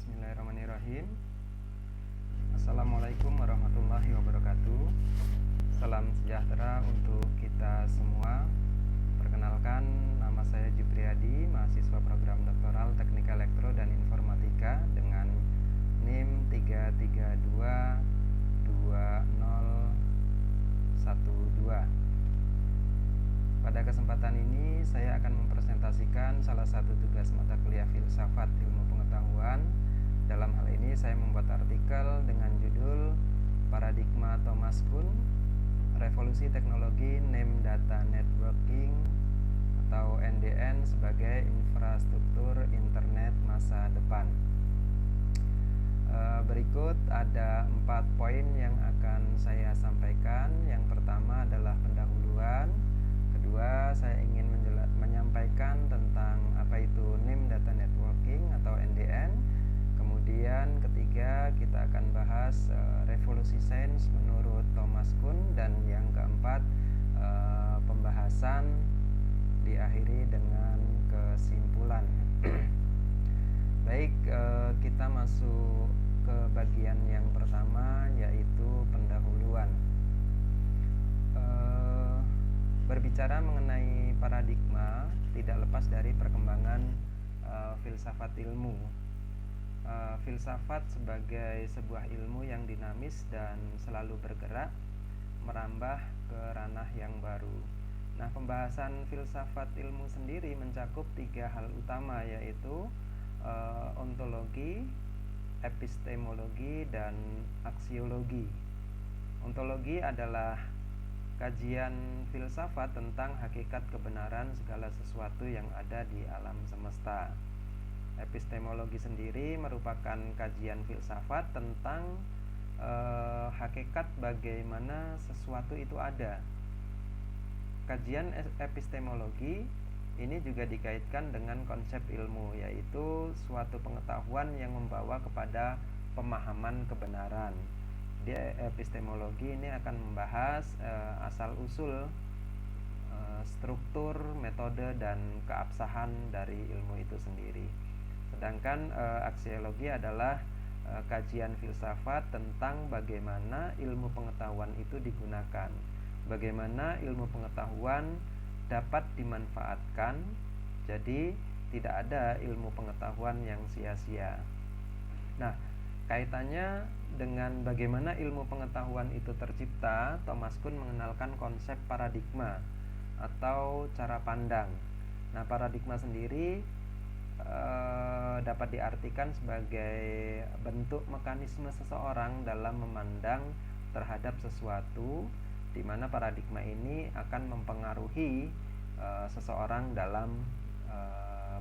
Bismillahirrahmanirrahim. Assalamualaikum warahmatullahi wabarakatuh. Salam sejahtera untuk kita semua. Perkenalkan, nama saya Jupriyadi, mahasiswa program doktoral Teknik Elektro dan Informatika dengan NIM 3322012. Pada kesempatan ini saya akan mempresentasikan salah satu tugas mata kuliah filsafat ilmu pengetahuan. Dalam hal ini saya membuat artikel dengan judul Paradigma Thomas Kuhn, Revolusi Teknologi Name Data Networking atau NDN sebagai infrastruktur internet masa depan. Berikut ada 4 poin yang akan saya sampaikan. Yang pertama adalah pendahuluan. Kedua, saya ingin menyampaikan tentang apa itu Name Data Networking atau NDN. Kemudian ketiga, kita akan bahas revolusi sains menurut Thomas Kuhn. Dan yang keempat, pembahasan diakhiri dengan kesimpulan. Baik, kita masuk ke bagian yang pertama, yaitu pendahuluan. Berbicara mengenai paradigma tidak lepas dari perkembangan filsafat ilmu. Filsafat sebagai sebuah ilmu yang dinamis dan selalu bergerak, merambah ke ranah yang baru. Nah, pembahasan filsafat ilmu sendiri mencakup 3 hal utama, yaitu ontologi, epistemologi, dan aksiologi. Ontologi adalah kajian filsafat tentang hakikat kebenaran segala sesuatu yang ada di alam semesta. Epistemologi sendiri merupakan kajian filsafat tentang hakikat bagaimana sesuatu itu ada. Kajian epistemologi ini juga dikaitkan dengan konsep ilmu, yaitu suatu pengetahuan yang membawa kepada pemahaman kebenaran. Di epistemologi ini akan membahas asal-usul, struktur, metode, dan keabsahan dari ilmu itu sendiri. Sedangkan aksiologi adalah kajian filsafat tentang bagaimana ilmu pengetahuan itu digunakan, bagaimana ilmu pengetahuan dapat dimanfaatkan. Jadi tidak ada ilmu pengetahuan yang sia-sia. Nah, kaitannya dengan bagaimana ilmu pengetahuan itu tercipta, Thomas Kuhn mengenalkan konsep paradigma atau cara pandang. Nah, paradigma sendiri dapat diartikan sebagai bentuk mekanisme seseorang dalam memandang terhadap sesuatu, di mana paradigma ini akan mempengaruhi seseorang dalam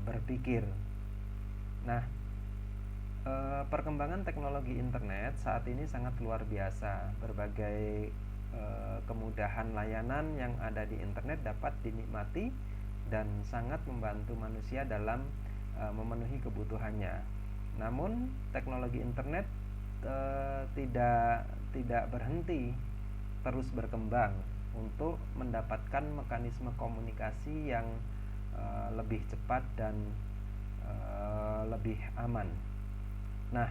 berpikir. Nah, perkembangan teknologi internet saat ini sangat luar biasa. Berbagai kemudahan layanan yang ada di internet dapat dinikmati dan sangat membantu manusia dalam memenuhi kebutuhannya. Namun teknologi internet tidak berhenti, terus berkembang untuk mendapatkan mekanisme komunikasi yang lebih cepat dan lebih aman. Nah,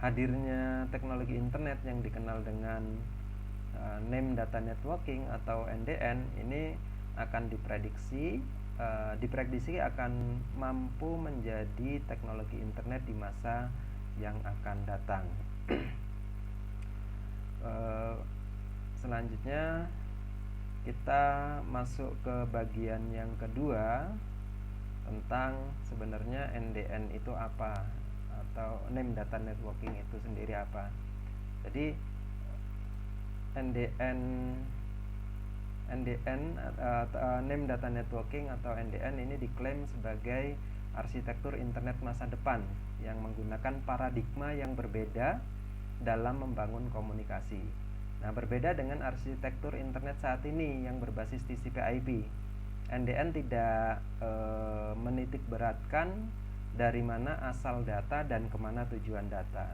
hadirnya teknologi internet yang dikenal dengan Name Data Networking atau NDN ini akan diprediksi akan mampu menjadi teknologi internet di masa yang akan datang. Selanjutnya kita masuk ke bagian yang kedua tentang sebenarnya NDN itu apa, atau Name Data Networking itu sendiri apa. Jadi Name Data Networking atau NDN ini diklaim sebagai arsitektur internet masa depan yang menggunakan paradigma yang berbeda dalam membangun komunikasi. Nah, berbeda dengan arsitektur internet saat ini yang berbasis TCP/IP. NDN tidak menitik beratkan dari mana asal data dan kemana tujuan data.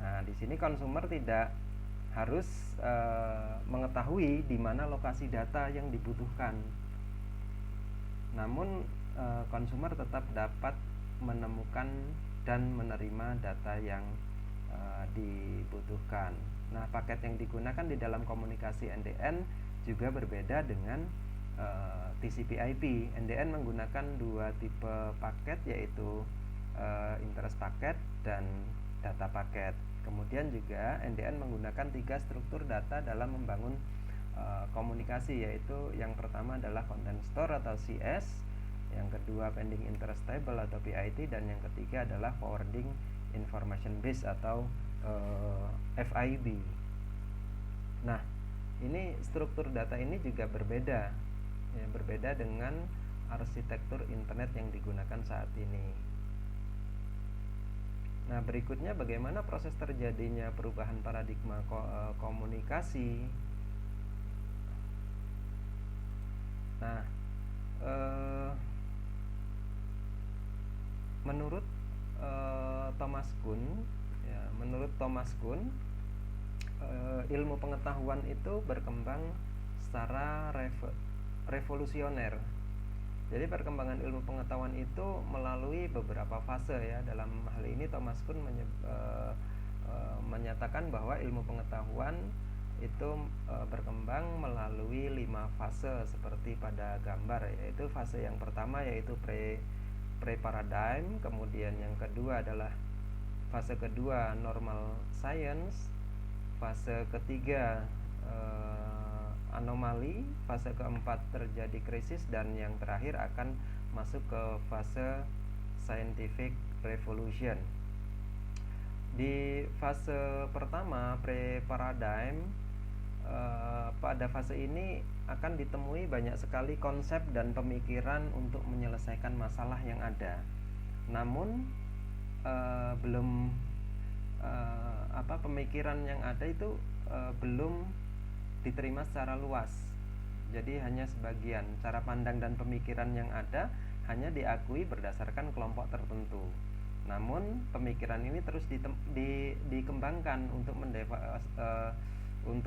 Nah, di sini konsumer tidak harus mengetahui di mana lokasi data yang dibutuhkan. Namun konsumer tetap dapat menemukan dan menerima data yang dibutuhkan. Nah, paket yang digunakan di dalam komunikasi NDN juga berbeda dengan TCP/IP. NDN menggunakan dua tipe paket, yaitu interest paket dan data paket. Kemudian juga NDN menggunakan 3 struktur data dalam membangun komunikasi, yaitu yang pertama adalah content store atau CS, yang kedua pending interest table atau PIT, dan yang ketiga adalah forwarding information base atau FIB. Nah, ini struktur data ini juga berbeda, ya, berbeda dengan arsitektur internet yang digunakan saat ini. Nah, berikutnya bagaimana proses terjadinya perubahan paradigma komunikasi. Nah, menurut Thomas Kuhn, ya, ilmu pengetahuan itu berkembang secara revolusioner. Jadi perkembangan ilmu pengetahuan itu melalui beberapa fase, ya. Dalam hal ini Thomas Kuhn menyatakan bahwa ilmu pengetahuan itu berkembang melalui 5 fase seperti pada gambar, yaitu fase yang pertama yaitu pre-paradigm, kemudian yang kedua adalah fase kedua normal science, fase ketiga anomali, fase keempat terjadi krisis, dan yang terakhir akan masuk ke fase scientific revolution. Di fase pertama pre-paradigm, pada fase ini akan ditemui banyak sekali konsep dan pemikiran untuk menyelesaikan masalah yang ada. Namun pemikiran yang ada itu belum diterima secara luas. Jadi hanya sebagian. Cara pandang dan pemikiran yang ada hanya diakui berdasarkan kelompok tertentu. Namun pemikiran ini terus dikembangkan untuk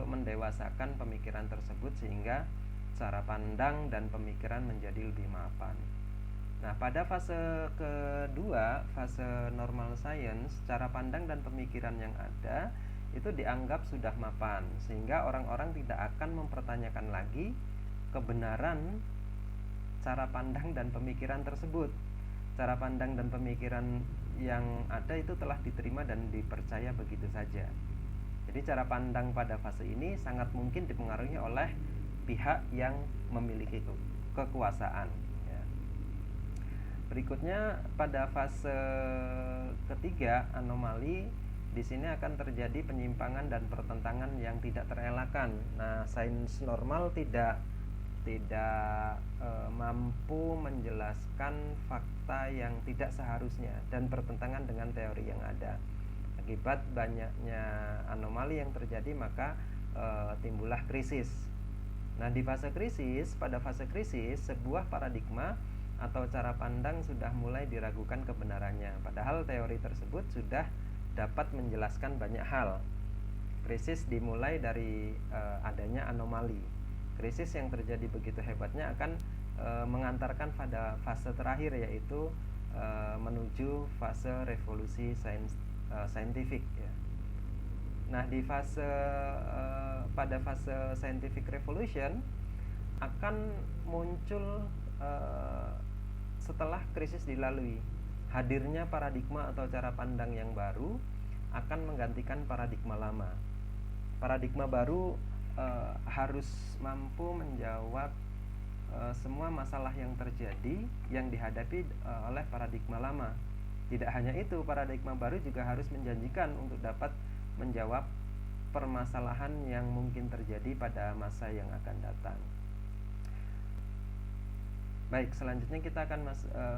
mendewasakan pemikiran tersebut sehingga cara pandang dan pemikiran menjadi lebih mapan. Nah, pada fase kedua, fase normal science, cara pandang dan pemikiran yang ada itu dianggap sudah mapan, sehingga orang-orang tidak akan mempertanyakan lagi kebenaran cara pandang dan pemikiran tersebut. Cara pandang dan pemikiran yang ada itu telah diterima dan dipercaya begitu saja. Jadi cara pandang pada fase ini sangat mungkin dipengaruhi oleh pihak yang memiliki kekuasaan, ya. Berikutnya pada fase ketiga anomali, di sini akan terjadi penyimpangan dan pertentangan yang tidak terelakkan. Nah, sains normal tidak mampu menjelaskan fakta yang tidak seharusnya dan bertentangan dengan teori yang ada. Akibat banyaknya anomali yang terjadi, maka timbullah krisis. Nah, pada fase krisis, sebuah paradigma atau cara pandang sudah mulai diragukan kebenarannya, padahal teori tersebut sudah dapat menjelaskan banyak hal. Krisis dimulai dari adanya anomali. Krisis yang terjadi begitu hebatnya akan mengantarkan pada fase terakhir, yaitu menuju fase revolusi saintifik, ya. Nah, pada fase scientific revolution akan muncul setelah krisis dilalui. Hadirnya paradigma atau cara pandang yang baru akan menggantikan paradigma lama. Paradigma baru harus mampu menjawab semua masalah yang terjadi yang dihadapi oleh paradigma lama. Tidak hanya itu, paradigma baru juga harus menjanjikan untuk dapat menjawab permasalahan yang mungkin terjadi pada masa yang akan datang. Baik, selanjutnya kita akan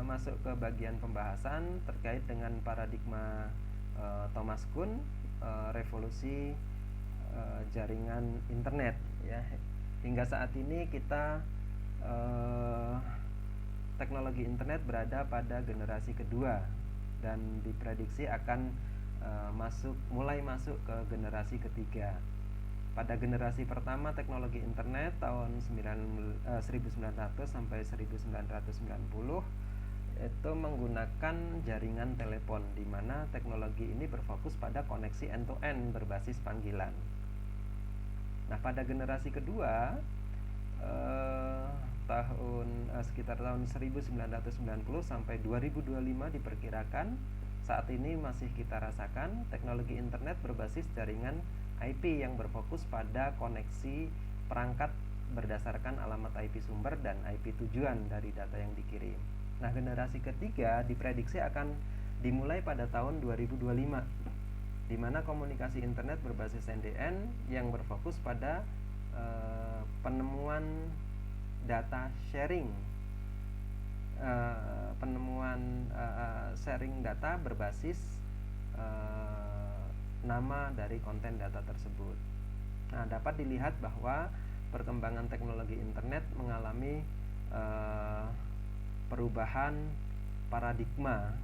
masuk ke bagian pembahasan terkait dengan paradigma Thomas Kuhn, revolusi jaringan internet, ya. Hingga saat ini kita teknologi internet berada pada generasi kedua dan diprediksi akan mulai masuk ke generasi ketiga. Pada generasi pertama teknologi internet tahun 1900 sampai 1990 itu menggunakan jaringan telepon, di mana teknologi ini berfokus pada koneksi end-to-end berbasis panggilan. Nah, pada generasi kedua sekitar tahun 1990 sampai 2025 diperkirakan saat ini masih kita rasakan teknologi internet berbasis jaringan IP yang berfokus pada koneksi perangkat berdasarkan alamat IP sumber dan IP tujuan dari data yang dikirim. Nah, generasi ketiga diprediksi akan dimulai pada tahun 2025, di mana komunikasi internet berbasis NDN yang berfokus pada penemuan data sharing, sharing data berbasis nama dari konten data tersebut. Nah, dapat dilihat bahwa perkembangan teknologi internet mengalami perubahan paradigma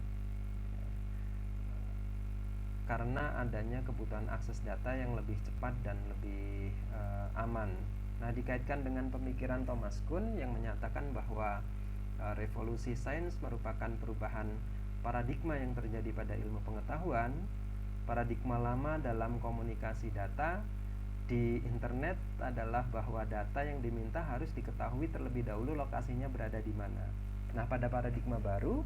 karena adanya kebutuhan akses data yang lebih cepat dan lebih aman. Nah, dikaitkan dengan pemikiran Thomas Kuhn yang menyatakan bahwa revolusi sains merupakan perubahan paradigma yang terjadi pada ilmu pengetahuan. Paradigma lama dalam komunikasi data di internet adalah bahwa data yang diminta harus diketahui terlebih dahulu lokasinya berada di mana. Nah, pada paradigma baru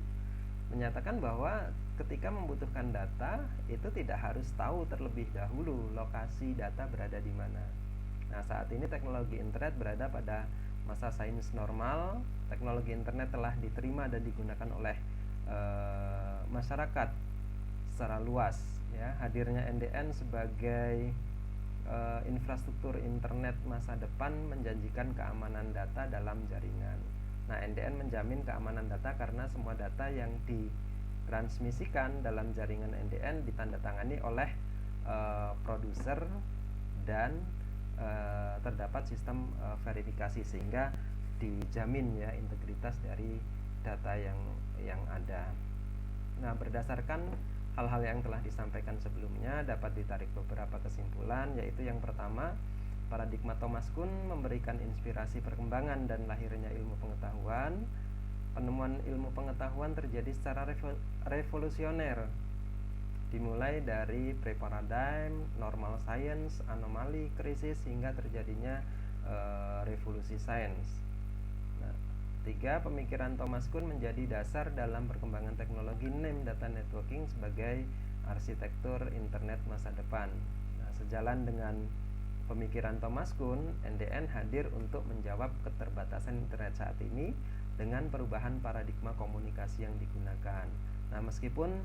menyatakan bahwa ketika membutuhkan data itu tidak harus tahu terlebih dahulu lokasi data berada di mana. Nah, saat ini teknologi internet berada pada masa sains normal. Teknologi internet telah diterima dan digunakan oleh masyarakat secara luas, ya. Hadirnya NDN sebagai infrastruktur internet masa depan menjanjikan keamanan data dalam jaringan. Nah, NDN menjamin keamanan data karena semua data yang ditransmisikan dalam jaringan NDN ditandatangani oleh produser dan terdapat sistem verifikasi sehingga dijamin ya integritas dari data yang ada. Nah, berdasarkan hal-hal yang telah disampaikan sebelumnya dapat ditarik beberapa kesimpulan, yaitu yang pertama, paradigma Thomas Kuhn memberikan inspirasi perkembangan dan lahirnya ilmu pengetahuan. Penemuan ilmu pengetahuan terjadi secara revolusioner, dimulai dari pre-paradigm, normal science, anomali, krisis, hingga terjadinya revolusi sains. Nah, tiga, pemikiran Thomas Kuhn menjadi dasar dalam perkembangan teknologi name data networking sebagai arsitektur internet masa depan. Nah, sejalan dengan pemikiran Thomas Kuhn, NDN hadir untuk menjawab keterbatasan internet saat ini dengan perubahan paradigma komunikasi yang digunakan. Nah, meskipun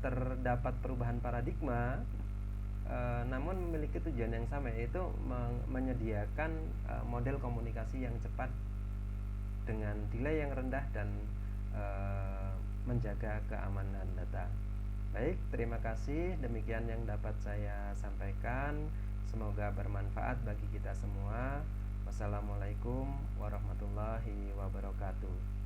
terdapat perubahan paradigma, namun memiliki tujuan yang sama, yaitu menyediakan model komunikasi yang cepat dengan delay yang rendah dan menjaga keamanan data. Baik, terima kasih. Demikian yang dapat saya sampaikan. Semoga bermanfaat bagi kita semua. Wassalamualaikum warahmatullahi wabarakatuh.